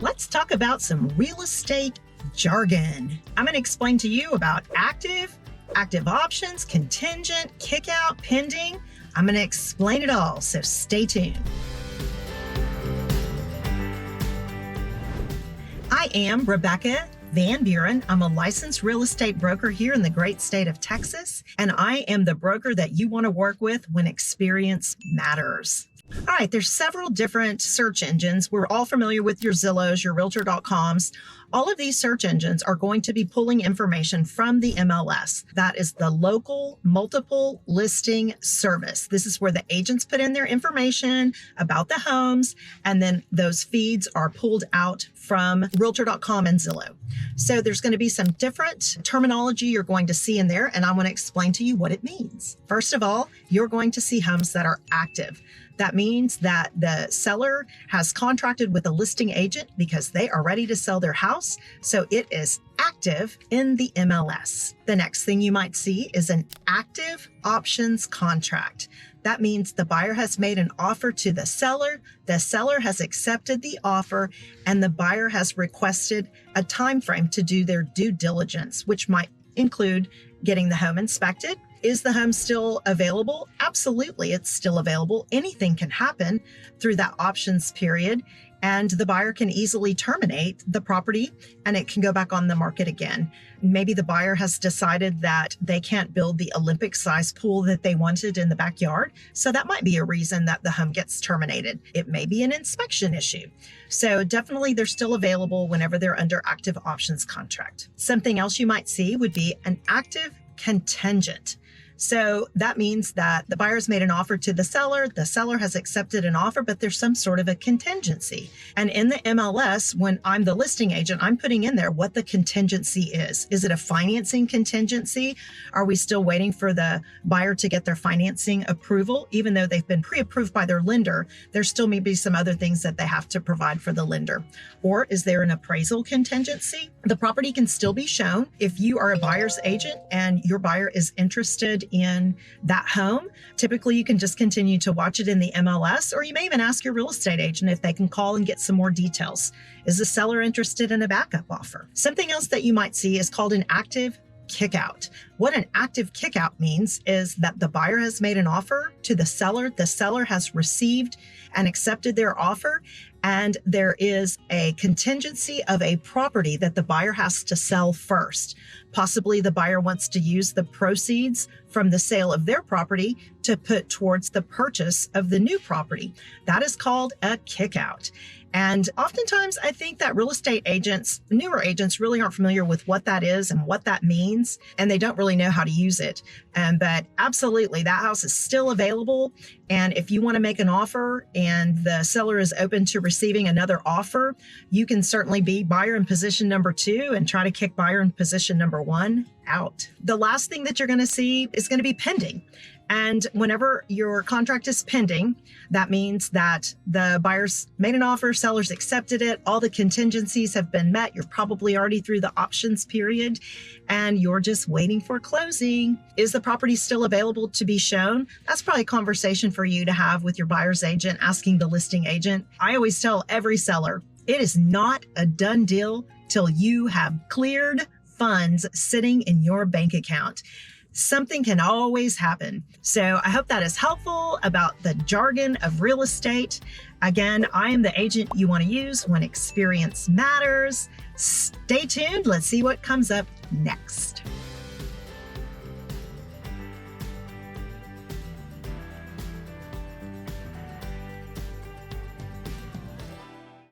let's talk about some real estate jargon. I'm going to explain to you about active options, contingent, kick out, pending. I'm going to explain it all, so stay tuned. I am Rebecca Van Buren. I'm a licensed real estate broker here in the great state of Texas, and I am the broker that you want to work with when experience matters. All right, there's several different search engines. We're all familiar with your Zillows, your Realtor.coms. All of these search engines are going to be pulling information from the MLS. That is the local multiple listing service. This is where the agents put in their information about the homes, and then those feeds are pulled out from Realtor.com and Zillow. So there's going to be some different terminology you're going to see in there, and I want to explain to you what it means. First of all, you're going to see homes that are active. That means that the seller has contracted with a listing agent because they are ready to sell their house. So it is active in the MLS. The next thing you might see is an active options contract. That means the buyer has made an offer to the seller has accepted the offer, and the buyer has requested a time frame to do their due diligence, which might include getting the home inspected. Is the home still available? Absolutely, it's still available. Anything can happen through that options period, and the buyer can easily terminate the property and it can go back on the market again. Maybe the buyer has decided that they can't build the Olympic size pool that they wanted in the backyard. So that might be a reason that the home gets terminated. It may be an inspection issue. So definitely they're still available whenever they're under active options contract. Something else you might see would be an active contingent. So that means that the buyer's made an offer to the seller has accepted an offer, but there's some sort of a contingency. And in the MLS, when I'm the listing agent, I'm putting in there what the contingency is. Is it a financing contingency? Are we still waiting for the buyer to get their financing approval? Even though they've been pre-approved by their lender, there still may be some other things that they have to provide for the lender. Or is there an appraisal contingency? The property can still be shown. If you are a buyer's agent and your buyer is interested in that home, typically you can just continue to watch it in the MLS, or you may even ask your real estate agent if they can call and get some more details. Is the seller interested in a backup offer? Something else that you might see is called an active kickout. What an active kickout means is that the buyer has made an offer to the seller has received and accepted their offer, and there is a contingency of a property that the buyer has to sell first. Possibly the buyer wants to use the proceeds from the sale of their property to put towards the purchase of the new property. That is called a kickout. And oftentimes I think that real estate agents, newer agents, really aren't familiar with what that is and what that means, and they don't really know how to use it. But absolutely, that house is still available. And if you want to make an offer and the seller is open to receiving another offer, you can certainly be buyer in position number 2 and try to kick buyer in position number 1 out. The last thing that you're going to see is going to be pending. And whenever your contract is pending, that means that the buyer's made an offer, seller's accepted it, all the contingencies have been met, you're probably already through the options period, and you're just waiting for closing. Is the property still available to be shown? That's probably a conversation for you to have with your buyer's agent, asking the listing agent. I always tell every seller, it is not a done deal till you have cleared funds sitting in your bank account. Something can always happen. So I hope that is helpful about the jargon of real estate. Again, I am the agent you want to use when experience matters. Stay tuned. Let's see what comes up next.